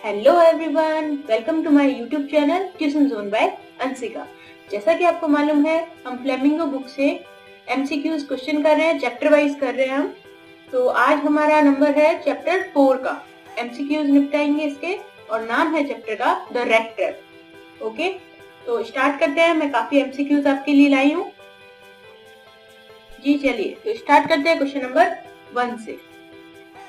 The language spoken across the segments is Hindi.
Hello everyone, welcome to my YouTube channel tuition zone by Anshika. जैसा कि आपको मालूम है, हम फ्लेमिंगो बुक से एमसीक्यूज क्वेश्चन कर रहे हैं, चैप्टर वाइज कर रहे हैं हम। तो आज हमारा नंबर है चैप्टर 4 का। एमसीक्यूज निपटाएंगे इसके और नाम है चैप्टर का द रैट ट्रैप। ओके, तो स्टार्ट करते हैं। मैं काफी एमसीक्यूज आपके लिए लाई हूँ जी। चलिए तो स्टार्ट करते हैं क्वेश्चन नंबर 1 से।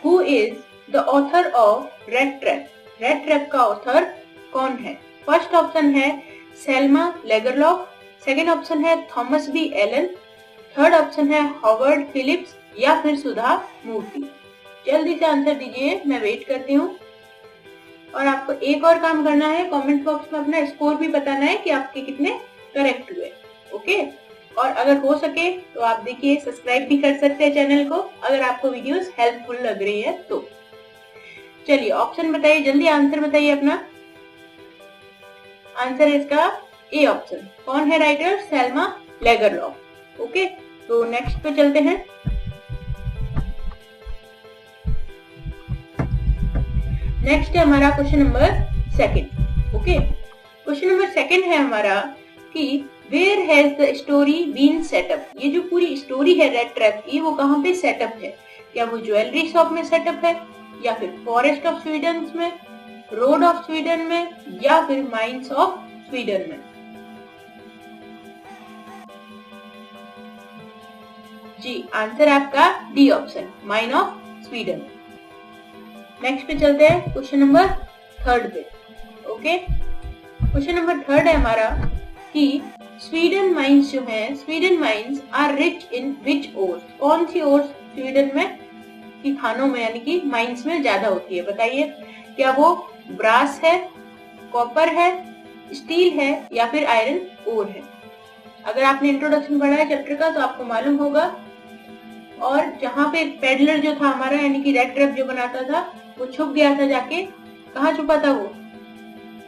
Who is the author of rat trap? Rat trap का ऑथर कौन है? फर्स्ट ऑप्शन है सेल्मा लेगरलॉफ, सेकंड ऑप्शन है Thomas B Allen, third option है हॉवर्ड फिलिप्स या फिर सुधा मूर्ति। जल्दी से आंसर दीजिए, मैं वेट करती हूँ। और आपको एक और काम करना है, कमेंट बॉक्स में अपना स्कोर भी बताना है कि आपके कितने करेक्ट हुए। ओके, और अगर हो सके तो आप देखिए सब्सक्राइब भी कर सकते हैं चैनल को, अगर आपको वीडियोस हेल्पफुल लग रही है तो। चलिए ऑप्शन बताइए, जल्दी आंसर बताइए अपना। आंसर है इसका ए ऑप्शन। कौन है राइटर? Selma Lagerlof. ओके, तो नेक्स्ट पे चलते हैं। नेक्स्ट है हमारा question number 2। Okay, question number 2 है हमारा कि where has the story been set up? ये जो पूरी स्टोरी है रैट ट्रैप की, वो कहाँ पे सेटअप है? क्या वो ज्वेलरी शॉप में सेटअप है, या फिर फॉरेस्ट ऑफ स्वीडन में, रोड ऑफ स्वीडन में, या फिर माइंस ऑफ स्वीडन में? जी, आंसर आपका D option, mine of Sweden. Next पे चलते हैं क्वेश्चन नंबर 3 पे। ओके, क्वेश्चन नंबर 3 है हमारा कि स्वीडन माइंस जो है, Sweden mines are rich in which ores? कौन सी ओर्स स्वीडन में की खानों में यानी कि माइंस में ज्यादा होती है? बताइए, क्या वो ब्रास है, कॉपर है, स्टील है, या फिर आयरन ओर है? अगर आपने इंट्रोडक्शन पढ़ा है चैप्टर का तो आपको मालूम होगा। और जहाँ पे पेडलर जो था हमारा, यानी कि रैट ट्रैप जो बनाता था, वो छुप गया था जाके। कहाँ छुपा था वो?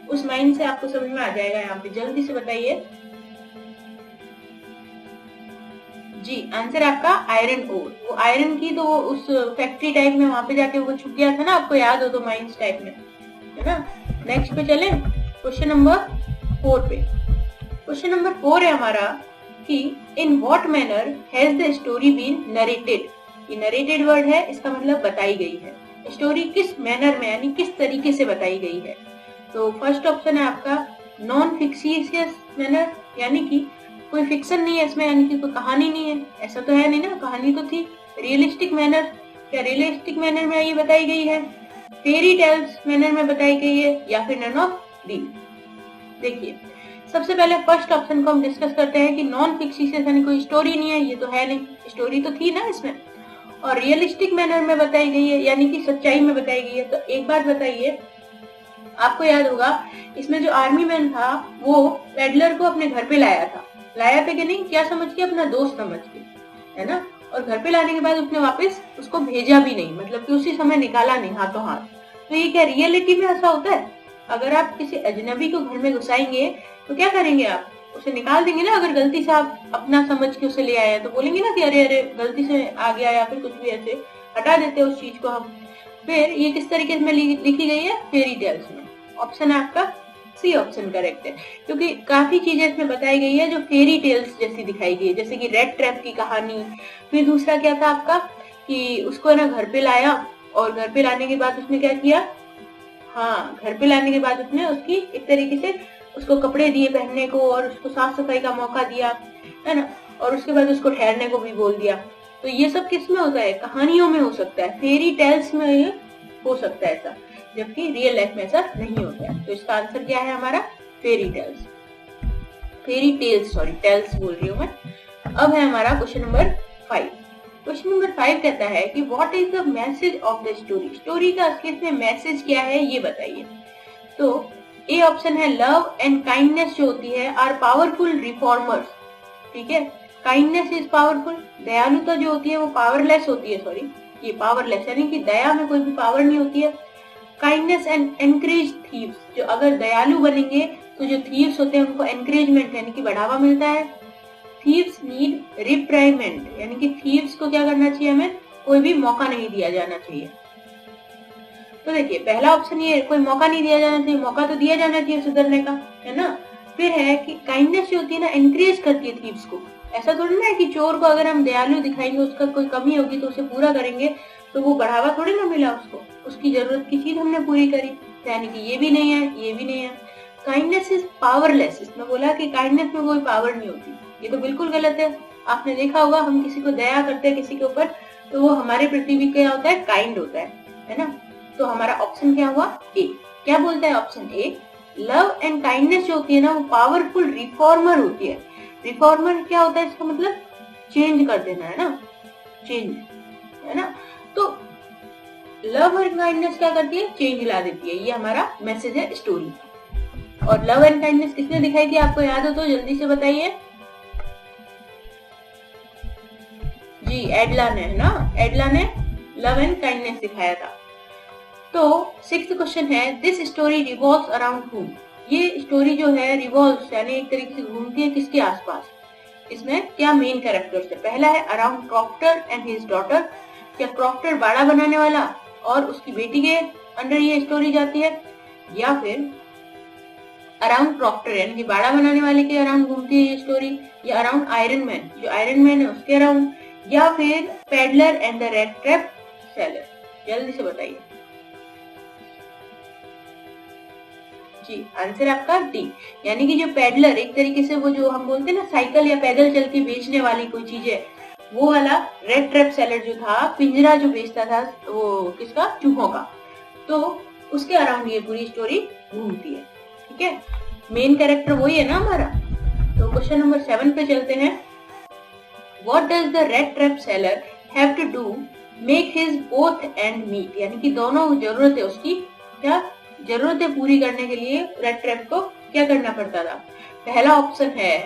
उस माइन से आपको समझ में आ जाएगा। यहाँ पे जल्दी से बताइए। जी, आंसर आपका आयरन ओर। वो आयरन की तो उस फैक्ट्री टाइप में वहां पे जाके वो छुप गया था ना, आपको याद हो तो, माइंस टाइप में, है ना। नेक्स्ट पे चले क्वेश्चन नंबर 4 पे। क्वेश्चन नंबर 4 है हमारा कि in what manner has the story been narrated? ये नरेटेड वर्ड है, इसका मतलब बताई गई है। स्टोरी किस मैनर में यानी किस तरीके से बताई गई है? तो फर्स्ट ऑप्शन है आपका नॉन फिक्सियस मैनर, यानी कि कोई फिक्शन नहीं है इसमें, यानी कि कोई कहानी नहीं है। ऐसा तो है नहीं ना, कहानी तो थी। रियलिस्टिक मैनर, क्या रियलिस्टिक मैनर में ये बताई गई है? फेरी टेल्स मैनर में बताई गई है, या फिर नन ऑफ दी? देखिए, सबसे पहले फर्स्ट ऑप्शन को हम डिस्कस करते हैं कि नॉन फिक्सियस यानी कोई स्टोरी नहीं है, ये तो है नहीं, स्टोरी तो थी ना इसमें। और रियलिस्टिक मैनर में बताई गई है, यानी कि सच्चाई में बताई गई है। तो एक बात बताइए, आपको याद होगा इसमें जो आर्मी मैन था वो पेडलर को अपने घर पे लाया था कि नहीं? क्या समझ के? अपना दोस्त समझ के, है ना। और घर पे लाने के बाद उसने वापस उसको भेजा भी नहीं, मतलब कि उसी समय निकाला नहीं हाथों हाथ। तो ये क्या रियलिटी में ऐसा होता है? अगर आप किसी अजनबी को घर में घुसाएंगे तो क्या करेंगे? आप उसे निकाल देंगे ना। अगर गलती से आप अपना समझ के उसे ले आए तो बोलेंगे ना कि अरे अरे गलती से आ गया, या फिर कुछ भी ऐसे हटा देते उस चीज को हम। फिर ये किस तरीके में लिखी गई है? फेरी टेल्स में। ऑप्शन है आपका सी ऑप्शन करेक्ट है, क्योंकि काफी चीजें इसमें बताई गई है जो फेरी टेल्स जैसी दिखाई गई है, जैसे कि रेड ट्रैप की कहानी। फिर दूसरा क्या था आपका कि उसको ना घर पे लाया, और घर पे लाने के बाद उसने क्या किया? हाँ, घर पे लाने के बाद उसने उसकी एक तरीके से उसको कपड़े दिए पहनने को, और उसको साफ सफाई का मौका दिया, है ना। और उसके बाद उसको ठहरने को भी बोल दिया। तो ये सब किस में होता है? कहानियों में हो सकता है, फेरी टेल्स में हो सकता है ऐसा, जबकि रियल लाइफ में ऐसा नहीं होता है। तो इसका आंसर क्या है हमारा? Fairy tales, fairy tales, sorry tales बोल रही हूँ मैं। अब है हमारा क्वेश्चन नंबर 5। क्वेश्चन नंबर 5 कहता है कि what is the message of the story? Story का असली में मैसेज क्या है ये बताइए। तो ए ऑप्शन है लव एंड काइंडनेस जो होती है आर पावरफुल रिफॉर्मर्स। ठीक है, काइंडनेस इज पावरफुल। दयालुता जो होती है वो पावरलेस होती है, सॉरी ये पावरलेस, यानी कि दया में कोई भी पावर नहीं होती है। काइंडनेस एंड एनकरेज थीव्स, जो अगर दयालु बनेंगे तो जो थीव्स होते हैं उनको एनकरेजमेंट यानी कि बढ़ावा मिलता है। थीव्स नीड रिप्राइमेंट, यानी कि थीव्स को क्या करना चाहिए? हमें कोई भी मौका नहीं दिया जाना चाहिए। तो देखिए पहला ऑप्शन ये, कोई मौका नहीं दिया जाना चाहिए, मौका तो दिया जाना चाहिए सुधरने का, है ना। फिर है कि काइंडनेस जो होती है ना एनकरेज करती है थीव्स को। ऐसा थोड़ी ना है कि चोर को अगर हम दयालु दिखाएंगे, उसका कोई कमी होगी तो उसे पूरा करेंगे तो वो बढ़ावा थोड़ी ना मिला उसको, उसकी जरूरत की चीज हमने पूरी करी, यानी कि ये भी नहीं है ये भी नहीं है। काइंडनेस इज पावरलेस, इसमें बोला कि काइंडनेस में कोई पावर नहीं होती, ये तो बिल्कुल गलत है। आपने देखा होगा हम किसी को दया करते हैं किसी के ऊपर तो वो हमारे प्रति भी क्या होता है, काइंड होता है ना। तो हमारा ऑप्शन क्या हुआ, ए। क्या बोलता है option A, love and kindness जो होती है ना वो पावरफुल रिफॉर्मर होती है। रिफॉर्मर क्या होता है, इसका मतलब चेंज कर देना, है ना, चेंज, है ना। तो लव और काइंडनेस क्या करती है, चेंज ला देती है, ये हमारा मैसेज है स्टोरी। और लव एंड काइंडनेस किसने दिखाई थी, आपको याद हो तो जल्दी से बताइए। जी एडला ने, है ना, एडला ने लव एंड काइंडनेस दिखाया था। तो 6th क्वेश्चन है, this story revolves around whom. ये स्टोरी जो है रिवॉल्व्स यानी एक तरीके से घूमती है किसके आसपास, इसमें क्या मेन कैरेक्टर्स है। पहला है around crofter and his daughter, क्या क्रॉफ्टर बाड़ा बनाने वाला और उसकी बेटी के अंडर ये स्टोरी जाती है, या फिर अराउंड क्रॉफ्टर यानी कि बाड़ा बनाने वाले के अराउंड घूमती है ये स्टोरी, या अराउंड आयरन मैन, जो आयरन मैन है उसके अराउंड, या फिर peddler and the rat trap seller. जल्दी से बताइए। जी आंसर आपका डी, यानी कि जो पेडलर एक तरीके से वो जो हम बोलते हैं ना साइकिल या पैदल चल के बेचने वाली कोई चीज है, वो वाला रेड ट्रैप सेलर जो था, पिंजरा जो बेचता था वो किसका, चूहों का, तो उसके अराउंड ये पूरी स्टोरी घूमती है। ठीक है, मेन कैरेक्टर वही है ना हमारा। तो क्वेश्चन नंबर 7 पे चलते हैं। What does the red trap seller have to do make his both end meet, यानी कि दोनों जरूरतें उसकी क्या जरूरतें पूरी करने के लिए रेड ट्रैप को क्या करना पड़ता था। पहला ऑप्शन है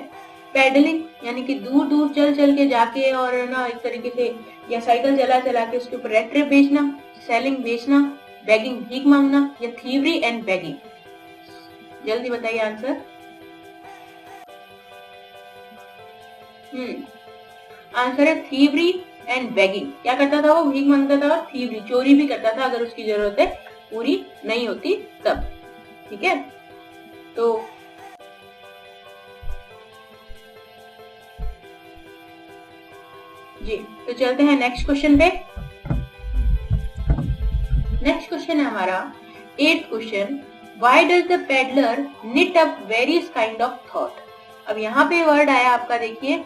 पेडलिंग, यानी कि दूर दूर चल चल के जाके और ना एक तरीके से या साइकिल चला चला के उसके ऊपर रेड ट्रैप बेचना, सेलिंग बेचना, बेगिंग भीख मांगना, या थीवरी एंड बेगिंग। जल्दी बताइए आंसर। आंसर है थीवरी एंड बेगिंग। क्या करता था वो, भीख मांगता था और थीवरी चोरी भी करता था अगर उसकी जरूरतें पूरी नहीं होती तब। ठीक है, तो जी तो चलते हैं नेक्स्ट क्वेश्चन पे। नेक्स्ट क्वेश्चन है हमारा 8th question, why does the peddler knit up various kind of thought. अब यहाँ पे वर्ड आया आपका, देखिए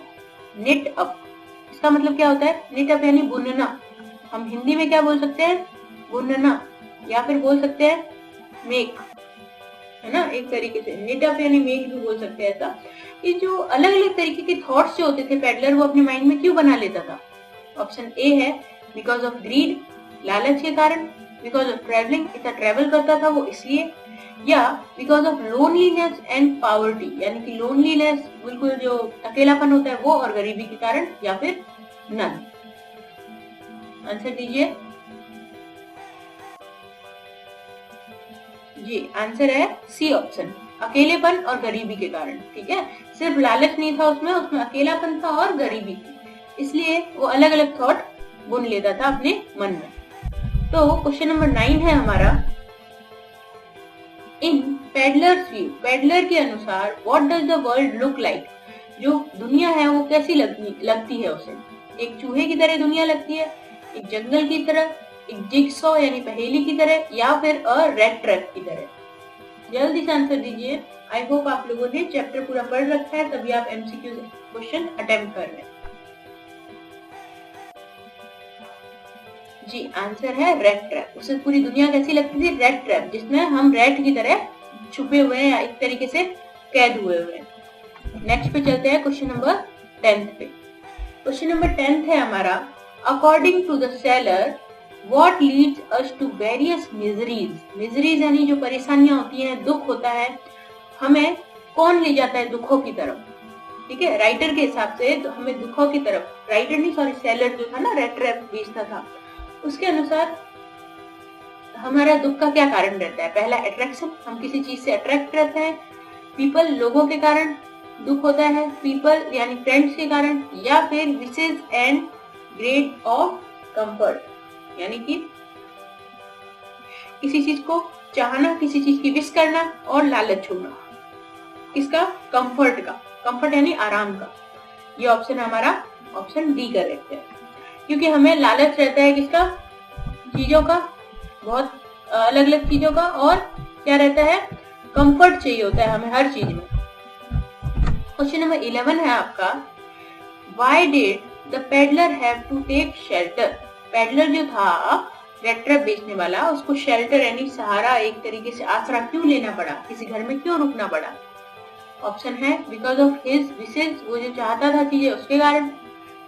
निट अप, इसका मतलब क्या होता है, निट अप यानी बुनना। हम हिंदी में क्या बोल सकते हैं, बुनना, या फिर बोल सकते हैं मेक, है ना, एक तरीके से निट अप यानी मेक भी बोल सकते हैं ऐसा। ये जो अलग अलग तरीके के थॉट्स जो होते थे पेडलर वो अपने माइंड में क्यों बना लेता था। ऑप्शन ए है बिकॉज ऑफ ग्रीड, लालच के कारण, बिकॉज ऑफ ट्रेवलिंग, इतना ट्रेवल करता था वो इसलिए, या because of loneliness and poverty, यानी कि लोनलीनेस बिल्कुल जो अकेलापन होता है वो, और गरीबी के कारण, या फिर नन। आंसर दीजिए। जी आंसर है सी ऑप्शन, अकेलेपन और गरीबी के कारण। ठीक है, सिर्फ लालच नहीं था उसमें, उसमें अकेलापन था और गरीबी थी, इसलिए वो अलग अलग थॉट बुन लेता था अपने मन में। तो क्वेश्चन नंबर 9 है हमारा, इन पेडलर्स व्यू, पेडलर के अनुसार what does the world look like, जो दुनिया है वो कैसी लगती है उसे। एक चूहे की तरह दुनिया लगती है, एक जंगल की तरह, एक जिगसॉ यानी पहेली की तरह, या फिर अ रेड ट्रैप की तरह। जल्दी से आंसर दीजिए। आई होप आप लोगों ने चैप्टर पूरा पढ़ रखा है, तभी आप एमसीक्यू क्वेश्चन अटेम्प्ट कर रहे हैं। जी आंसर है रेड ट्रैप। उसे पूरी दुनिया कैसी लगती थी, रेड ट्रैप, जिसमें हम रेड की तरह छुपे हुए हैं या एक तरीके से कैद हुए हुए हैं। नेक्स्ट पे चलते हैं क्वेश्चन नंबर 10 पे। क्वेश्चन नंबर 10 है हमारा, according to the seller what leads us to various miseries. Miseries यानी जो परेशानियां होती हैं, दुख होता है, हमें कौन ले जाता है दुखों की तरफ। ठीक है, राइटर के हिसाब से तो हमें दुखों की तरफ, राइटर नहीं सॉरी सेलर जो था ना रेड ट्रैप बेचता था, उसके अनुसार हमारा दुख का क्या कारण रहता है। पहला अट्रैक्शन, हम किसी चीज से अट्रैक्ट रहते हैं, पीपल लोगों के कारण दुख होता है, पीपल यानी फ्रेंड्स के कारण, या फिर wishes and grade of comfort, यानी कि किसी चीज को चाहना, किसी चीज की विश करना और लालच छोड़ना। किसका? कंफर्ट का। कंफर्ट यानी आराम का। ये ऑप्शन हमारा ऑप्शन डी करेक्ट है, क्योंकि हमें लालच रहता है किसका? चीजों का, बहुत अलग अलग चीजों का, और क्या रहता है? कंफर्ट चाहिए होता है हमें हर चीज में। क्वेश्चन नंबर 11 है आपका, Why did the peddler have to take shelter? Peddler जो था रेड ट्रैप बेचने वाला, उसको शेल्टर यानी सहारा, एक तरीके से आसरा क्यों लेना पड़ा? किसी घर में क्यों रुकना पड़ा? ऑप्शन है बिकॉज ऑफ हिज विशेस, वो जो चाहता था चीजें उसके कारण,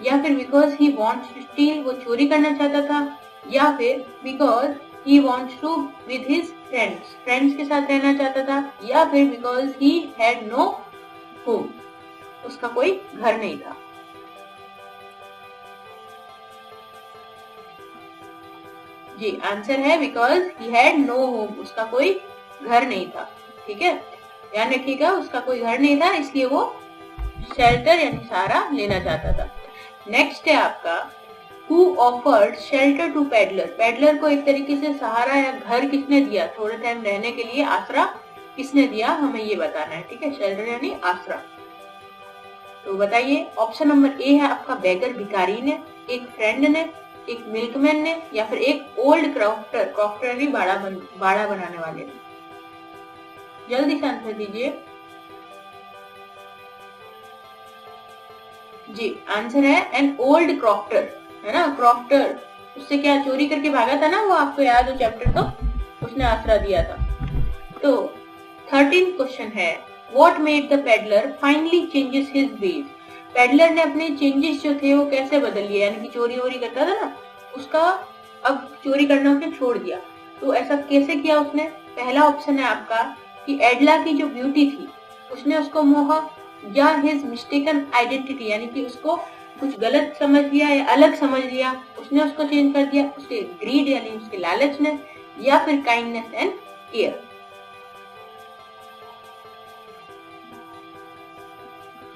या फिर because he wants to steal, वो चोरी करना चाहता था, या फिर because he wants to with his friends, friends के साथ रहना चाहता था, या फिर because he had no home, उसका कोई घर नहीं था। जी आंसर है because he had no home, उसका कोई घर नहीं था। ठीक है, ध्यान रखिएगा, उसका कोई घर नहीं था, इसलिए वो शेल्टर यानी सहारा लेना चाहता था। नेक्स्ट है आपका, who offered shelter to peddler? Peddler को एक तरीके से सहारा या घर किसने दिया? थोड़े टाइम रहने के लिए आसरा किसने दिया? हमें ये बताना है। ठीक है, शेल्टर यानी आसरा। तो बताइए, ऑप्शन नंबर ए है आपका बेगर, भिखारी ने, एक फ्रेंड ने, एक मिल्कमैन ने, या फिर एक ओल्ड क्रॉफ्टर, क्रॉफ्टर यानी बाड़ा बनाने वाले ने। जल्दी से आंसर दीजिए। जी आंसर है एन ओल्ड क्रॉफ्टर, है ना? क्रॉफ्टर, उससे क्या चोरी करके भागा था ना वो, आपको याद हो चैप्टर, तो उसने आसरा दिया था। तो 13th क्वेश्चन है, what made the peddler finally changes his veg? Peddler ने अपने चेंजेस जो थे वो कैसे बदल लिए? यानी कि चोरी वोरी करता था ना, उसका अब चोरी करना उसने छोड़ दिया। तो ऐसा कैसे किया उसने? पहला ऑप्शन है आपका कि एडला की जो ब्यूटी थी उसने उसको मोहा, या हिज मिस्टेकन आइडेंटिटी यानी कि उसको कुछ गलत समझ लिया या अलग समझ लिया, उसने उसको चेंज कर दिया, उसके ग्रीड यानी उसके लालच ने, या फिर काइंडनेस एंड केयर।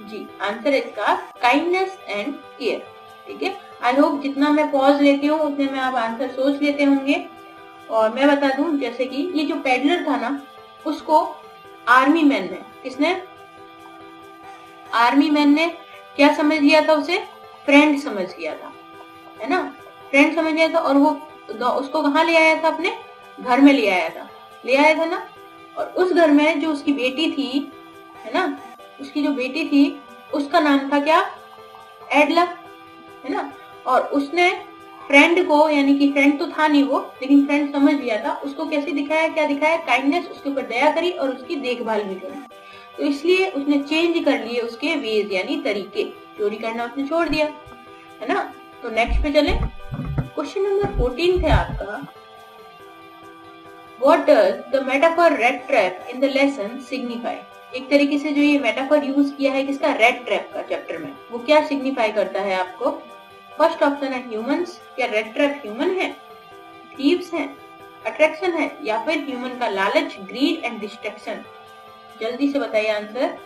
जी आंसर इसका काइंडनेस एंड केयर। ठीक है, आई होप जितना मैं पॉज लेती हूँ उतने में आप आंसर सोच लेते होंगे। और मैं बता दूं, जैसे कि ये जो पेडलर था ना, उसको आर्मी मैन ने, किसने? आर्मी मैन ने क्या समझ लिया था? उसे फ्रेंड समझ लिया था, है ना? फ्रेंड समझ लिया था, और वो उसको कहाँ ले आया था? अपने घर में ले आया था ना। और उस घर में जो उसकी बेटी थी, है ना, उसकी जो बेटी थी उसका नाम था क्या? एडला, है ना? और उसने फ्रेंड को, यानी कि फ्रेंड तो था नहीं वो, लेकिन फ्रेंड समझ लिया था, उसको कैसे दिखाया? क्या दिखाया? काइंडनेस, उसके ऊपर दया करी और उसकी देखभाल भी करी। तो इसलिए उसने चेंज कर लिए उसके वेज यानी तरीके, चोरी करना उसने छोड़ दिया, है ना? तो नेक्स्ट पे चले। क्वेश्चन नंबर 14 है आपका, what does the metaphor red trap in the lesson signify? एक तरीके से जो ये मेटाफर यूज किया है किसका? रेड ट्रैप का चैप्टर में, वो क्या सिग्निफाई करता है आपको? फर्स्ट ऑप्शन है ह्यूमंस, क्या रेड ट्रैप ह्यूमन है? थीव्स है, अट्रैक्शन है, या फिर ह्यूमन का लालच, ग्रीड एंड डिस्ट्रैक्शन? जल्दी से बताइए आंसर।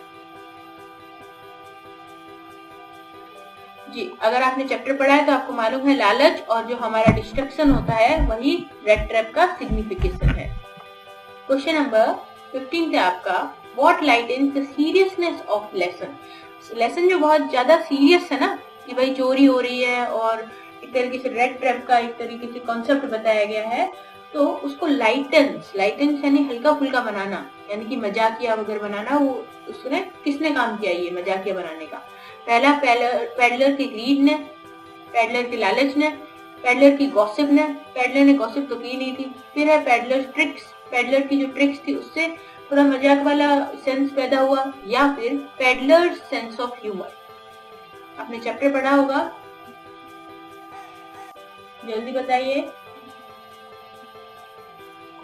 जी अगर आपने चैप्टर पढ़ा है तो आपको मालूम है लालच और जो हमारा डिस्ट्रैक्शन होता है वही रेड ट्रैप का सिग्निफिकेशन है। क्वेश्चन नंबर 15 है आपका, what lightens the seriousness of lesson? Lesson जो बहुत ज्यादा सीरियस है ना, कि भाई चोरी हो रही है और एक तरीके से रेड ट्रैप का एक तरीके से कॉन्सेप्ट बताया गया है, तो उसको लाइटन्स यानी हल्का फुल्का बनाना, यानी कि मजाकिया वगैरह बनाना, वो उसने किसने काम किया ये मजाकिया बनाने का? पहला पेडलर की ग्रीड ने, पेडलर की लालच ने, पेडलर की गॉसिप ने, पेडलर ने गॉसिप तो की नहीं थी, फिर है पेडलर ट्रिक्स, पेडलर की जो ट्रिक्स थी उससे थोड़ा मजाक वाला सेंस पैदा हुआ, या फिर पेडलर सेंस ऑफ ह्यूमर? आपने चैप्टर पढ़ा होगा, जल्दी बताइए।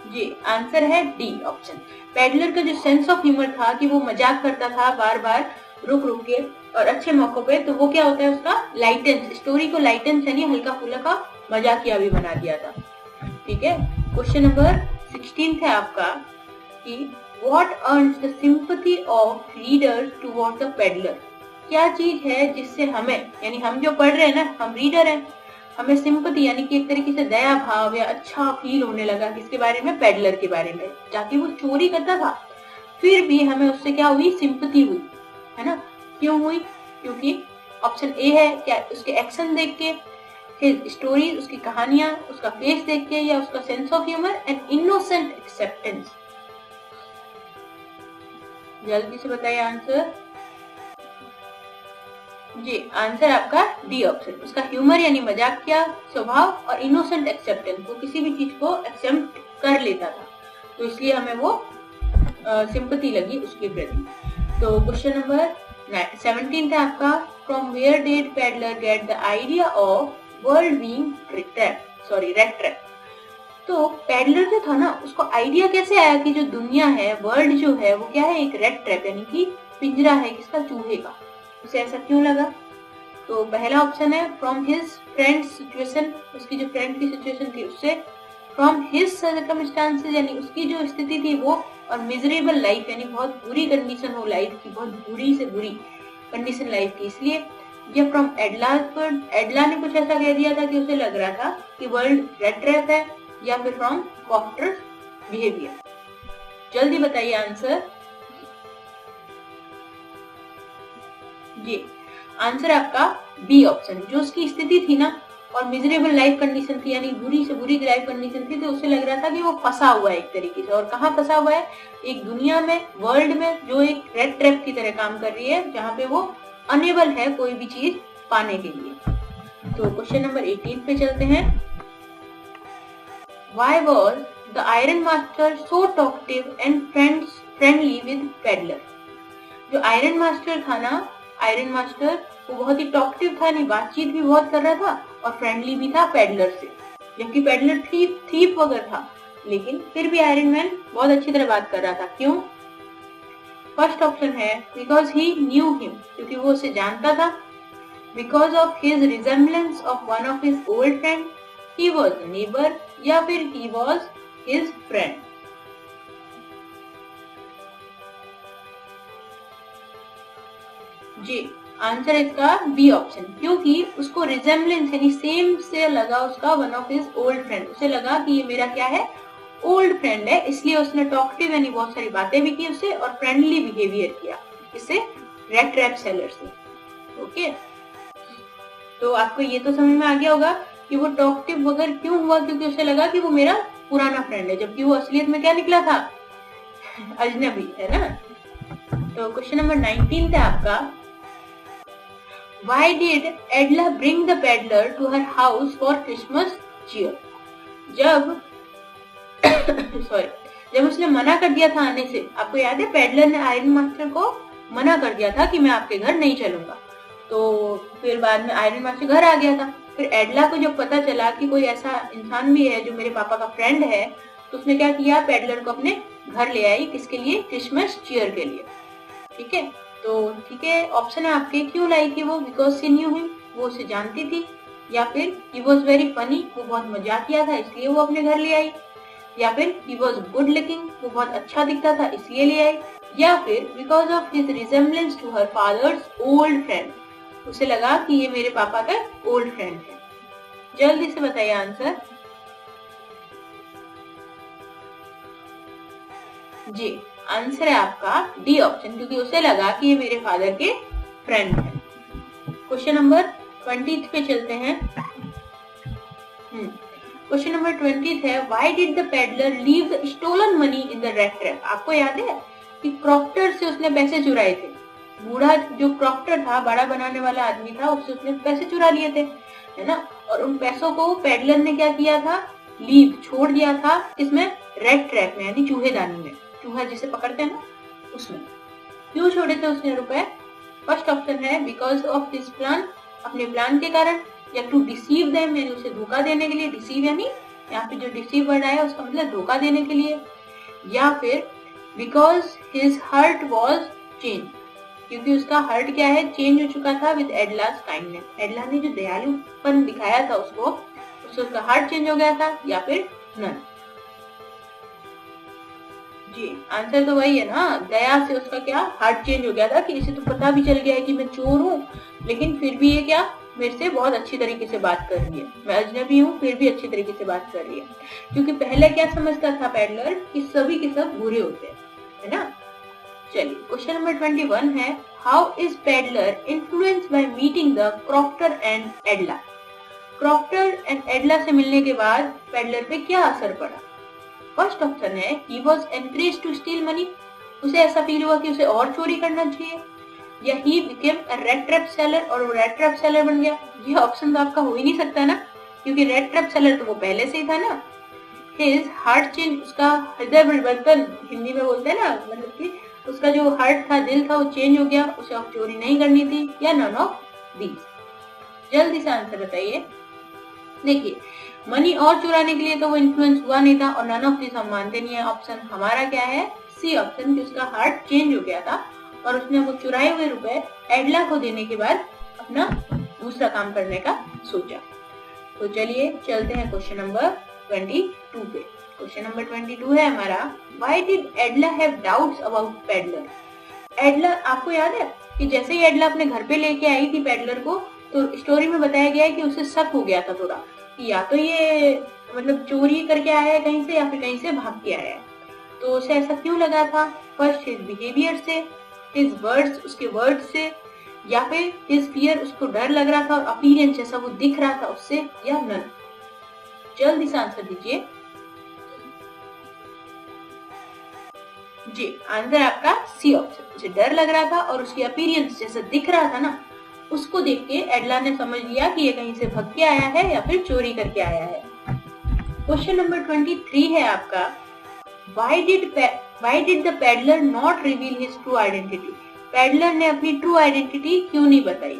जी आंसर है डी ऑप्शन। पेडलर का जो सेंस ऑफ ह्यूमर था कि वो मजाक करता था बार बार रुक रुक के और अच्छे मौकों पे, तो वो क्या होता है उसका लाइटेंस, स्टोरी को लाइटेंस यानी हल्का फुल्का मजाकिया भी बना दिया था। ठीक है, क्वेश्चन नंबर 16 है आपका कि what earns the sympathy of reader toward the peddler? क्या चीज है जिससे हमें, यानी हम जो पढ़ रहे हैं ना, हम रीडर हैं, हमें सिंपैथी यानी कि एक तरीके से दया भाव या अच्छा फील होने लगा किसके बारे में, पेडलर के बारे में, जाके वो चोरी करता था फिर भी हमें उससे क्या हुई, सिंपैथी हुई, है ना। क्यों हुई? क्योंकि ऑप्शन ए है क्या, उसके एक्शन देख के, हिज स्टोरी, उसकी कहानियां, उसका फेस देख के, या उसका sense of humour and innocent acceptance. जल्दी से बताइए आंसर। जी आंसर आपका डी ऑप्शन, उसका ह्यूमर यानी मजाक किया स्वभाव और इनोसेंट एक्सेप्टेंस, वो किसी भी चीज को एक्सेप्ट कर लेता था, तो इसलिए हमें वो सिंपैथी लगी उसके प्रति। तो क्वेश्चन नंबर 17 था आपका, from where did peddler get the idea of world being rat trap. तो पेडलर जो था ना, उसको आइडिया कैसे आया कि जो दुनिया है, वर्ल्ड जो है वो क्या है, एक रेट ट्रैप यानी कि पिंजरा है किसका, चूहे का। उसे ऐसा क्यों लगा? तो पहला ऑप्शन है फ्रॉम हिज फ्रेंड सिचुएशन, उसकी जो फ्रेंड की सिचुएशन थी उससे, फ्रॉम हिज सर्कमस्टांसेस यानी उसकी जो स्थिति थी वो, और मिजरेबल लाइफ यानी बहुत बुरी कंडीशन हो लाइफ की, बहुत बुरी से बुरी कंडीशन लाइफ की, इसलिए। या फ्रॉम एडला ने कुछ ऐसा कह दिया था कि उसे लग रहा था कि वर्ल्ड रेड ट्रैप है, या फिर फ्रॉम कॉप्टर्स बिहेवियर। जल्दी बताइए आंसर। जी आंसर आपका बी ऑप्शन, जो उसकी स्थिति थी ना और मिजरेबल लाइफ कंडीशन थी यानी बुरी से बुरी लाइफ कंडीशन थी, तो उसे लग रहा था कि वो फंसा हुआ है एक तरीके से। और कहाँ फंसा हुआ है? एक दुनिया में, वर्ल्ड में, जो एक रेड ट्रैप की तरह काम कर रही है, जहाँ पे वो अनेबल है कोई भी चीज पाने के लिए। तो क्वेश्चन नंबर 18 पे चलते हैं। Why was the Iron Master so talkative and friendly with Peddler? जो आयरन मास्टर था ना, आयरन मास्टर वो बहुत ही टॉकटिव था, नहीं बातचीत भी बहुत कर रहा था और फ्रेंडली भी था पेडलर से, जबकि पेडलर थीप वगैरह था, लेकिन फिर भी आयरन मैन बहुत अच्छी तरह बात कर रहा था। क्यों? फर्स्ट ऑप्शन है बिकॉज ही न्यू हिम, क्योंकि वो उसे जानता था, because of his resemblance of one of his old friend, he was neighbour, या फिर ही वॉज हिज फ्रेंड। जी आंसर इसका बी ऑप्शन, क्योंकि उसको रिजेम्बलेंस यानी सेम से लगा उसका one of his old friend, उसे लगा कि ये मेरा क्या है, ओल्ड फ्रेंड है, इसलिए उसने टॉकटिव यानी बहुत सारी बातें भी की उससे और फ्रेंडली बिहेवियर किया इससे, रेड ट्रैप सेलर से। ओके, तो आपको ये तो समझ में आ गया होगा कि वो टॉकटिव वगैरह क्यों हुआ, क्योंकि उसे लगा कि वो मेरा पुराना फ्रेंड है, जबकि वो असलियत में क्या निकला था, अजनबी, है ना। तो क्वेश्चन नंबर 19 था आपका, Why did Edla bring the peddler to her house for Christmas cheer? जब उसने मना कर दिया था आने से, आपको याद है पेडलर ने आयरन मास्टर को मना कर दिया था कि मैं आपके घर नहीं चलूंगा, तो फिर बाद में आयरन मास्टर घर आ गया था। फिर एडला को जब पता चला कि कोई ऐसा इंसान भी है जो मेरे पापा का फ्रेंड है, तो उसने क्या किया, पेडलर को अपने घर ले आई, किसके लिए, क्रिसमस चीयर के लिए। ठीक है, तो ठीक है, ऑप्शन है आपके, क्यों लाई थी वो, बिकॉज शी न्यू हिम, वो उसे जानती थी, या फिर ही वॉज वेरी फनी, वो बहुत मजाकिया था इसलिए वो अपने घर ले आई, या फिर ही वॉज गुड लुकिंग, वो बहुत अच्छा दिखता था इसलिए ले आई, या फिर because of his resemblance to her father's old friend, उसे लगा कि ये मेरे पापा का ओल्ड फ्रेंड है। जल्दी से बताइए आंसर। जी आंसर है आपका डी ऑप्शन, क्योंकि उसे लगा कि ये मेरे फादर के फ्रेंड है। क्वेश्चन नंबर 20 पे चलते हैं। क्वेश्चन नंबर 20 है, why did the peddler leave the stolen money in the rat trap? आपको याद है कि क्रॉफ्टर से उसने पैसे चुराए थे, बूढ़ा जो क्रॉफ्टर था, बड़ा बनाने वाला आदमी था, उससे उसने पैसे चुरा लिए थे, है ना। और उन पैसों को पेडलर ने क्या किया था, लीव छोड़ दिया था, इसमें रेड ट्रैप में यानी चूहेदानी में, चूहा जिसे पकड़ते हैं ना उसमें। क्यों छोड़े थे उसने रुपए? फर्स्ट ऑप्शन है बिकॉज ऑफ दिस प्लान, अपने प्लान के कारण, या टू डिसीव देम यानी उसे धोखा देने के लिए, डिसीव यानी यहाँ पे जो डिसीव वर्ड आया उसका मतलब धोखा देने के लिए, या फिर because his heart was change, क्योंकि उसका हार्ट क्या है, चेंज हो चुका था विद एडलास काइंडनेस, एडला ने जो दयालुपन दिखाया था उसको, उससे उसका हार्ट चेंज हो गया था, या फिर नन। जी आंसर तो वही है ना, दया से उसका क्या हार्ट चेंज हो गया था, कि इसे तो पता भी चल गया है कि मैं चोर हूँ, लेकिन फिर भी ये क्या मेरे से बहुत अच्छी तरीके से बात कर रही है, मैं अजनबी हूँ फिर भी अच्छी तरीके से बात कर रही है। क्योंकि पहले क्या समझता था पेडलर कि सभी के सब बुरे होते हैं, है ना। चलिए क्वेश्चन नंबर 21 है, how is pedlar influenced by meeting the crofter and Edla. Crofter and Edla से मिलने के बाद पेडलर पे क्या असर पड़ा। फर्स्ट ऑप्शन है, he was encouraged to steal money, उसे ऐसा फील हुआ कि उसे और चोरी करना चाहिए, या he became a red trap seller और वो रेड ट्रैप सेलर बन गया। ये ऑप्शन तो आपका हो ही नहीं सकता ना, क्योंकि रेड ट्रैप सेलर तो वो पहले से ही था ना। हिज हार्ट चेंज, उसका हृदय परिवर्तन हिंदी में बोलते हैं ना, मतलब कि उसका जो हार्ट था, दिल था, वो चेंज हो गया, उसे अब चोरी नहीं करनी थी, या नन ऑफ दीज। जल्दी से आंसर बताइए। देखिए मनी और चुराने के लिए तो वो इन्फ्लुएंस हुआ नहीं था, और नन ऑफ दिस हम मानते नहीं है। ऑप्शन हमारा क्या है, सी ऑप्शन, कि उसका हार्ट चेंज हो गया था और उसने वो चुराए हुए रुपए एडला को देने के बाद अपना दूसरा काम करने का सोचा। तो चलिए चलते हैं क्वेश्चन नंबर 22 पे। क्वेश्चन नंबर 22 है हमारा, why did एडला have doubts about peddler. Adler, आपको याद है कि जैसे ही एडला अपने घर पे लेके आई थी पेडलर को, तो स्टोरी में बताया गया है कि उसे शक हो गया था थोड़ा कि या तो ये मतलब चोरी करके आया है कहीं से, या फिर कहीं से भाग के आया है। तो उसे ऐसा क्यों लगा था। फर्स्ट हिज बिहेवियर से, हिज वर्ड्स, उसके वर्ड से, या फिर हिज फियर, उसको डर लग रहा था, और अपीयरेंस जैसा वो दिख रहा था उससे, या नन। जल्दी से आंसर दीजिए। जी आंसर आपका सी ऑप्शन, उसे डर लग रहा था और उसकी अपीयरेंस जैसा दिख रहा था ना, उसको देख के एडला ने समझ लिया कि ये कहीं से भाग के आया है या फिर चोरी करके आया है। क्वेश्चन नंबर 23 है आपका, Why did the peddler not reveal his true identity? Peddler ने अपनी ट्रू आइडेंटिटी क्यों नहीं बताई।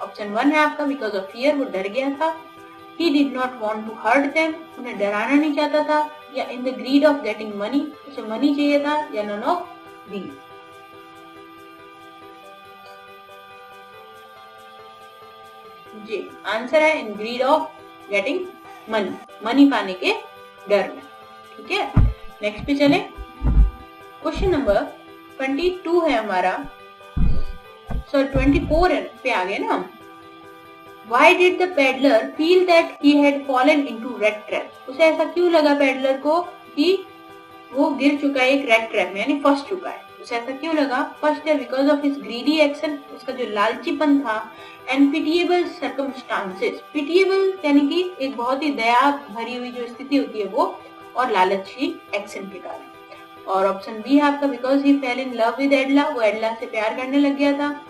ऑप्शन 1 है आपका, बिकॉज ऑफ फियर, वो डर गया था। He did not want to hurt them, उन्हें डराना नहीं चाहता था, या in the greed of getting money, उसे मनी चाहिए था, या none of these। जी आंसर है in greed of getting money, money पाने के डर में। ठीक है, नेक्स्ट पे चले। क्वेश्चन नंबर 22 है हमारा, सॉरी 24 पे आ गए ना हम। Why did the peddler feel that he had fallen into rat trap? उसे ऐसा क्यों लगा पेडलर को कि वो गिर चुका है एक रेड ट्रैप में, यानी फंस चुका है। उसे ऐसा क्यों लगा। फर्स्ट है because of his greedy action, उसका जो लालचीपन था, एंड पिटिएबल सर्कमस्टांसेस, पिटिएबल यानी कि एक बहुत ही दया भरी हुई जो स्थिति होती है वो, और लालची एक्शन के कारण। और ऑप्शन बी है आपका, because he fell in love with Edla, वो एडला से प्यार करने लग गया था,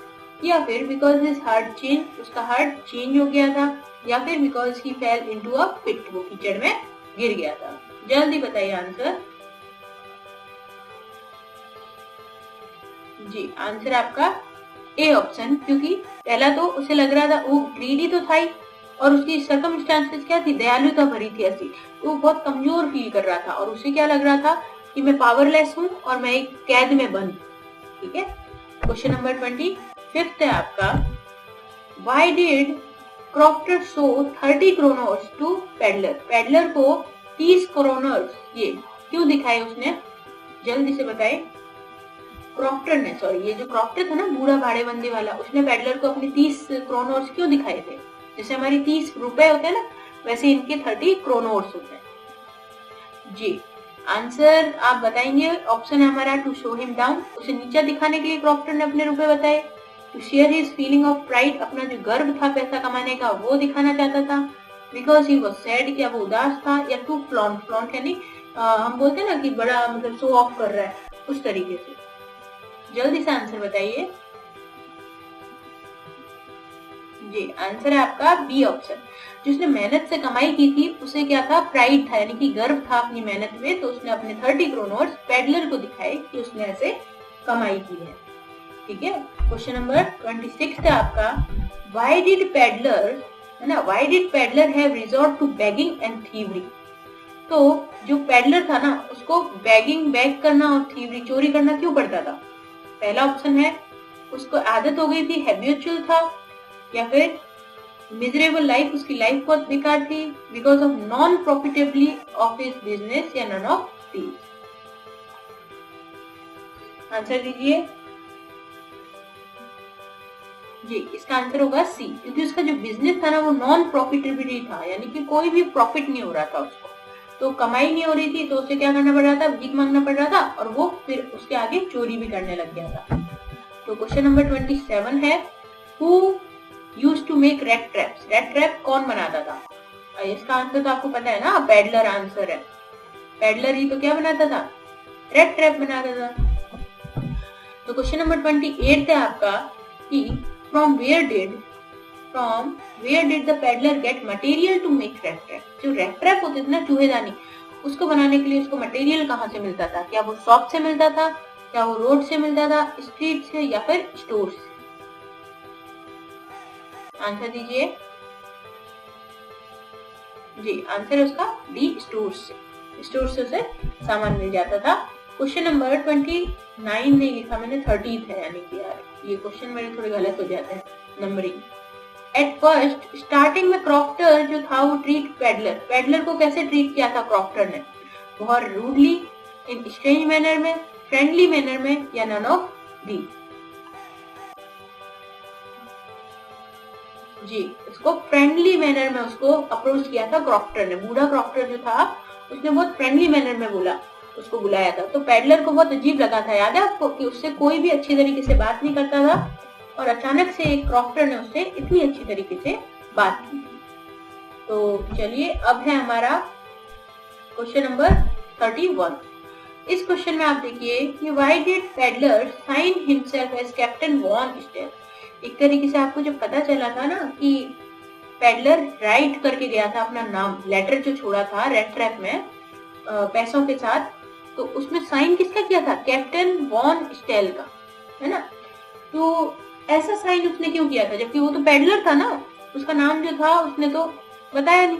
या फिर बिकॉज हिज हार्ट चेंज, उसका हार्ट चेंज हो गया था, या फिर because he fell into a pit, वो कीचड़ में गिर गया था। जल्दी बताइए आंसर। जी आंसर आपका ए ऑप्शन, क्योंकि पहला तो उसे लग रहा था, वो ग्रीडी तो था ही, और उसकी सर्कमस्टांसेस क्या थी, दयालुता भरी थी ऐसी, वो बहुत कमजोर फील कर रहा था, और उसे क्या लग रहा था कि मैं पावरलेस हूँ और मैं एक कैद में बंद। ठीक है, क्वेश्चन नंबर 25 है आपका, why did crofter show 30 kronors to peddler, peddler को 30 क्रोनर्स ये क्यों दिखाए उसने, जल्दी से बताए। क्रॉफ्टर ने, सॉरी ये जो क्रॉफ्टर था ना बूढ़ा भाड़े बंदी वाला, उसने पेडलर को अपने 30 क्रोनर्स क्यों दिखाए थे। जैसे हमारी 30 रुपए होते हैं ना, वैसे इनके 30 क्रोनर्स होते हैं। जी आंसर आप बताएंगे। ऑप्शन है हमारा टू शो हिम डाउन, उसे नीचा दिखाने के लिए क्रॉफ्टर ने अपने रुपए बताए। To share his feeling of pride, अपना जो गर्व था पैसा कमाने का वो दिखाना चाहता था। बिकॉज ही वॉज सैड, क्या वो उदास था। या टू फ्लॉन्ट, फ्लॉन्ट यानी हम बोलते हैं ना कि बड़ा मतलब शो ऑफ कर रहा है, उस तरीके से। जल्दी से आंसर बताइए। जी आंसर है आपका बी ऑप्शन, जिसने मेहनत से कमाई की थी उसे क्या था, प्राइड था, यानी कि गर्व था अपनी मेहनत में, तो उसने अपने 30 क्रोनर्स पेडलर को दिखाए कि उसने ऐसे कमाई की है। ठीक है, क्वेश्चन नंबर 26 है आपका, व्हाई डिड पेडलर, है ना, why did peddler have resort to begging and thievery. तो जो पेडलर था ना, उसको बेगिंग, बैग करना और थीवरी, चोरी करना क्यों पड़ता था। पहला ऑप्शन है उसको आदत हो गई थी, हैबिचुअल था, या फिर मिजरेबल लाइफ, उसकी लाइफ बहुत बेकार थी, because of non profitably of his business, या नन ऑफ दीज। आंसर दीजिए। जी, इसका आंसर होगा सी, क्योंकि उसका जो बिजनेस था ना वो नॉन प्रॉफिटेबिलिटी था, यानी कि कोई भी प्रॉफिट नहीं हो रहा था उसको, तो कमाई नहीं हो रही थी, तो उसे क्या करना पड़ रहा था, भीख मांगना पड़ रहा था, और वो फिर उसके आगे चोरी भी करने लग गया था। तो क्वेश्चन नंबर 27 है, who used to make rat traps? Rat trap कौन बनाता था? इसका आंसर तो आपको पता है ना, पैडलर आंसर है। पैडलर ही तो क्या बनाता था, रेड ट्रैप बनाता था। तो क्वेश्चन नंबर 28 है आपका कि from where did the peddler get material to make rat trap? जो rat trap होते थे ना, चूहेदानी, उसको बनाने के लिए उसको मटेरियल कहाँ से मिलता था? क्या वो शॉप से मिलता था, क्या वो रोड से मिलता था, स्ट्रीट से, या फिर स्टोर से? आंसर दीजिए। जी, आंसर है उसका डी, स्टोर से। स्टोर से उसे सामान मिल जाता था। क्वेश्चन नंबर 29 नहीं लिखा मैंने, 30 है, यानी कि यार ये क्वेश्चन मेरे थोड़े गलत हो जाते हैं नंबरिंग। एट फर्स्ट स्टार्टिंग में क्रॉफ्टर जो था वो ट्रीट पैडलर को कैसे ट्रीट किया था क्रॉफ्टर ने? बहुत रूडली, इन स्ट्रेंज मैनर में, फ्रेंडली मैनर में, या नन ऑफ दी? जी, उसको फ्रेंडली मैनर में उसको अप्रोच किया था क्रॉफ्टर ने। बूढ़ा क्रॉफ्टर जो था उसने बहुत फ्रेंडली मैनर में उसको बुलाया था। तो पैडलर को बहुत अजीब लगा था, याद है आपको, कि उससे कोई भी अच्छी तरीके से बात नहीं करता था, और अचानक से एक क्रॉफ्टर ने उससे इतनी अच्छी तरीके से बात की थी। तो चलिए, अब है हमारा क्वेश्चन नंबर 31। इस क्वेश्चन में आप देखिए कि why did peddler sign himself as captain von Stahle? एक तरीके से आपको जब पता चला था ना कि पैडलर राइट करके गया था अपना नाम, लेटर जो छोड़ा था रेड ट्रैप में पैसों के साथ, तो उसमें साइन किसका किया था? कैप्टन वॉन स्टेल का, है ना? तो ऐसा साइन उसने क्यों किया था, जबकि वो तो पैडलर था ना, उसका नाम जो था उसने तो बताया नहीं,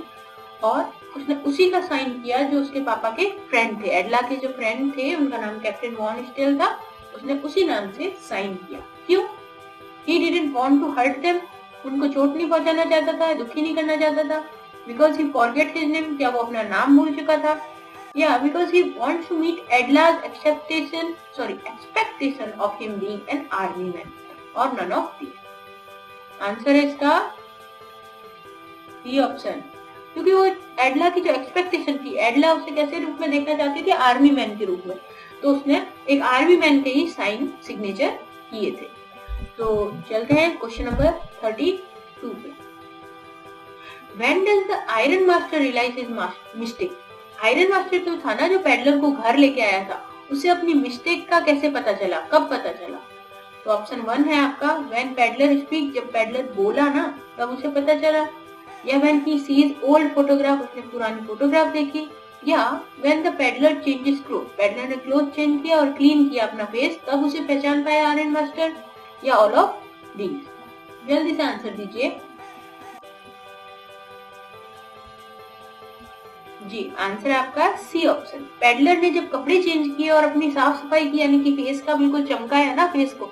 और उसने उसी का साइन किया जो उसके पापा के फ्रेंड थे, एडला के जो फ्रेंड थे, उनका नाम कैप्टन वॉन स्टेल था, उसने उसी नाम से साइन किया। क्यों? He didn't want to hurt them, उनको चोट नहीं पहुंचाना चाहता था, दुखी नहीं करना चाहता था। Because he forget his name, क्या वो अपना नाम भूल चुका था? Yeah, because he wants to meet Adla's expectation of him being an army man, or none of these. Answer है इसका बी ऑप्शन, क्योंकि वो एडला की जो एक्सपेक्टेशन थी, एडला उसे कैसे रूप में देखना चाहती थी? आर्मी मैन के रूप में, तो उसने एक आर्मी मैन के ही साइन सिग्नेचर किए थे। तो चलते हैं क्वेश्चन नंबर 32 पे। When does the Iron Master realize his mistake? Iron master तो था ना जो पैडलर को घर लेके आया था, उसे अपनी मिस्टेक का कैसे पता चला, कब पता चला? तो ऑप्शन 1 है आपका व्हेन पैडलर स्पीक, जब पैडलर बोला ना तब उसे पता चला, या when he sees old photograph, उसने पुरानी फोटोग्राफ देखी, या when the peddler changes cloth, peddler ने क्लोथ चेंज किया और क्लीन किया अपना फेस, तब उसे पहचान पाया आयरन मास्टर, या ऑल ऑफ दीज? जल्दी से आंसर दीजिए। जी, आंसर है आपका सी ऑप्शन। पैडलर ने जब कपड़े चेंज किए और अपनी साफ सफाई की, यानी कि फेस का बिल्कुल चमकाया ना फेस को,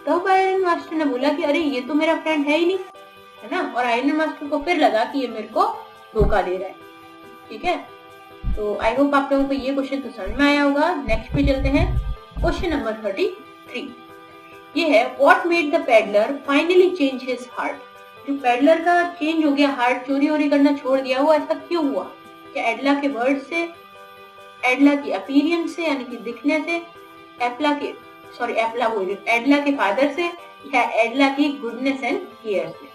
तब आयरन मास्टर ने बोला कि अरे ये तो मेरा फ्रेंड है ही नहीं, है ना? और आयरन मास्टर को फिर लगा कि ये मेरे को धोखा दे रहा है। ठीक है, तो आई होप आप लोगों को ये क्वेश्चन तो समझ में आया होगा। नेक्स्ट पे चलते हैं, क्वेश्चन नंबर 33। ये है what made the peddler finally change his heart? जो पैडलर का चेंज हो गया हार्ट, चोरी वोरी करना छोड़ दिया, वो ऐसा क्यों हुआ? क्या एडला के वर्ड से, एडला की अपीयरेंस से यानी कि दिखने से, एडला के फादर से, या एडला की गुडनेस एंड केयर से?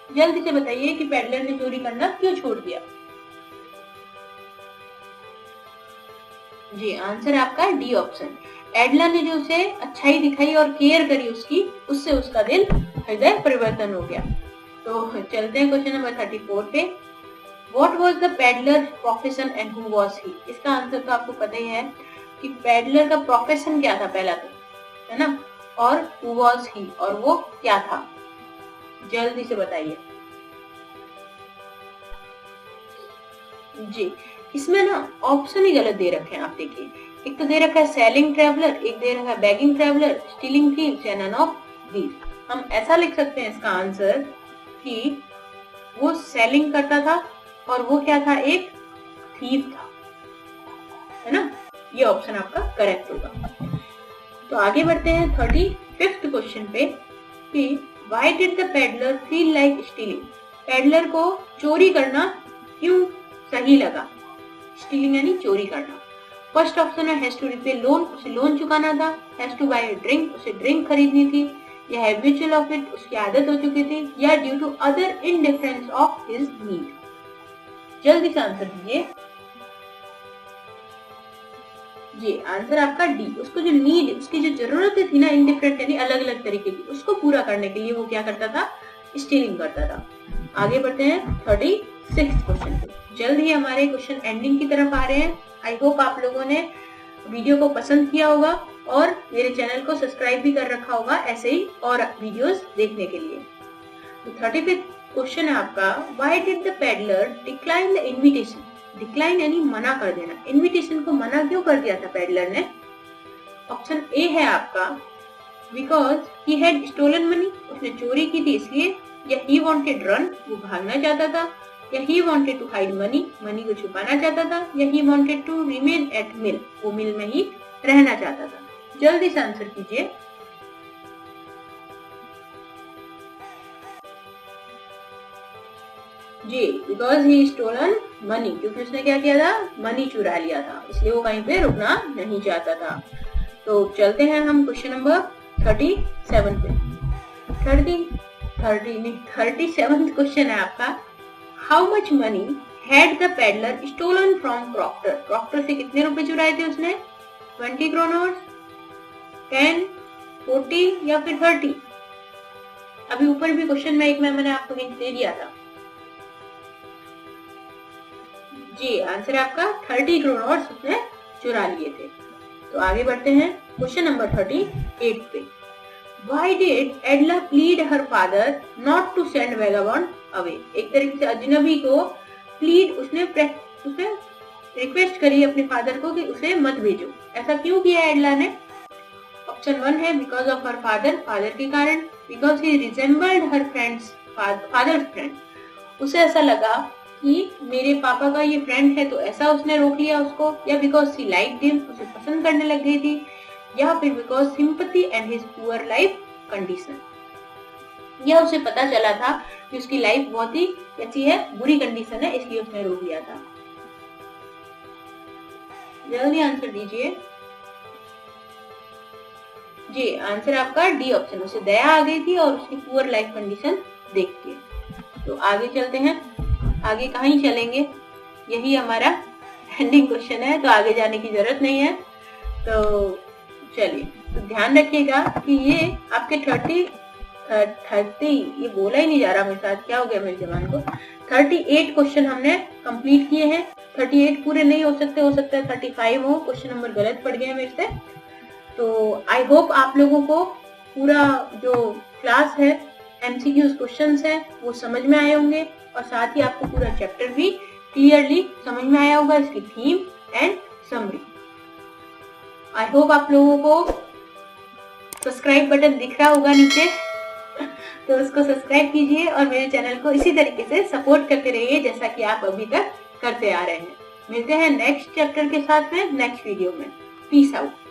जल्दी से बताइए कि पैडलर ने चोरी करना क्यों छोड़ दिया? जी, आंसर आपका डी ऑप्शन। एडला ने जो उसे अच्छाई दिखाई और केयर करी उसकी, उससे उसका दिल हृदय परिवर्तन हो गया। तो चलते हैं क्वेश्चन नंबर 34 पे। What was the peddler's profession and who was he? इसका आंसर तो आपको पता ही है कि पैडलर का प्रोफेशन क्या था पहला तो, है ना? और who was he, और वो क्या था? जल्दी से बताइए। जी, इसमें ना ऑप्शन ही गलत दे रखे हैं, आप देखिए। एक तो दे रखा है सेलिंग ट्रेवलर, एक दे रखा है बैगिंग ट्रेवलर, स्टीलिंग थीव्स, या नन ऑफ दीज। हम ऐसा लिख सकते हैं इसका आंसर कि वो सेलिंग करता था और वो क्या था, एक थीव था, है ना? ये ऑप्शन आपका करेक्ट होगा। तो आगे बढ़ते हैं 35th क्वेश्चन पे कि Why did the peddler feel like stealing? Peddler को चोरी करना क्यों सही लगा? स्टीलिंग यानी चोरी करना। फर्स्ट ऑप्शन है हैज टू रिपे लोन, उसे लोन चुकाना था। हैज टू बाय ड्रिंक, उसे ड्रिंक खरीदनी थी। या हैबिचुअल ऑफ इट, उसकी आदत हो चुकी थी। या due to other indifference of his need. जल्दी से आंसर दीजिए जी। आंसर आपका डी। उसको जो नीड, उसकी जो जरूरतें थी ना इनडिफरेंट यानी अलग अलग तरीके की, उसको पूरा करने के लिए वो क्या करता था? स्टीलिंग करता था। आगे बढ़ते हैं 36 क्वेश्चन पे। जल्द ही हमारे क्वेश्चन एंडिंग की तरफ आ रहे हैं। आई होप आप लोगों ने वीडियो को पसंद किया होगा और मेरे चैनल को सब्सक्राइब भी कर रखा होगा ऐसे ही और वीडियोस देखने के लिए। तो 35 क्वेश्चन है आपका, why did the peddler decline the invitation? Decline यानी मना कर देना। इनविटेशन को मना क्यों कर दिया था पेडलर ने? ऑप्शन ए है आपका, because he had stolen money, उसने चोरी की थी इसलिए। या ही वांटेड रन, वो भागना चाहता था। या he wanted to hide money, money को छुपाना चाहता था। या he wanted to remain at mill, वो मिल में ही रहना चाहता था। जल्दी से आंसर कीजिए। जी, बिकॉज ही स्टोलन मनी, क्योंकि उसने क्या किया था? मनी चुरा लिया था, इसलिए वो कहीं पे रुकना नहीं चाहता था। तो चलते हैं हम क्वेश्चन नंबर 37 पे। 37 क्वेश्चन है आपका, how much money had the peddler stolen from Proctor? Proctor से कितने रुपए चुराए थे उसने? 20 क्रोनर्स, 10, 40 या फिर 30? अभी ऊपर भी क्वेश्चन में मैंने आपको हिंट दे दिया था। जी, आंसर आपका 30 क्रोनर्स उसने चुरा लिए थे। तो आगे बढ़ते हैं क्वेश्चन नंबर 38 पे। Why did Edla plead her father not to send vagabond away? एक तरीके से अजनबी को प्लीड, उसने रिक्वेस्ट करी अपने फादर को कि उसे मत भेजो। ऐसा क्यों किया एडला ने? ऑप्शन 1 है because of her father, father के कारण। Because he resembled her friend's father's friend, उसे ऐसा लगा कि मेरे पापा का ये फ्रेंड है तो ऐसा उसने रोक लिया उसको। या बिकॉज सी लाइक्ड हिम, उसे पसंद करने लग गई थी। या फिर because sympathy and his poor life condition, या उसे पता चला था कि उसकी लाइफ बहुत ही कैसी है, बुरी कंडीशन है, इसलिए उसने रोक लिया था। जल्दी आंसर दीजिए जी। आंसर आपका डी ऑप्शन, उसे दया आ गई थी और उसकी पुअर लाइफ कंडीशन देख के। तो आगे चलते हैं। आगे कहीं चलेंगे, यही हमारा एंडिंग क्वेश्चन है, तो आगे जाने की जरूरत नहीं है। तो चलिए, तो ध्यान रखिएगा कि ये आपके 30 ये बोला ही नहीं जा रहा मेरे साथ, क्या हो गया मेरे जवान को। 38 क्वेश्चन हमने कंप्लीट किए हैं। 38 पूरे नहीं हो सकते, हो सकता है 35 हो। क्वेश्चन नंबर गलत पड़ गया मेरे से। तो आई होप आप लोगों को पूरा जो क्लास है, एमसीक्यूज क्वेश्चंस है, वो समझ में आए होंगे और साथ ही आपको पूरा चैप्टर भी क्लियरली समझ में आया होगा, इसकी theme and summary. I hope आप लोगों को सब्सक्राइब बटन दिख रहा होगा नीचे, तो उसको सब्सक्राइब कीजिए और मेरे चैनल को इसी तरीके से सपोर्ट करते रहिए जैसा कि आप अभी तक करते आ रहे हैं। मिलते हैं नेक्स्ट चैप्टर के साथ में नेक्स्ट वीडियो में। Peace out.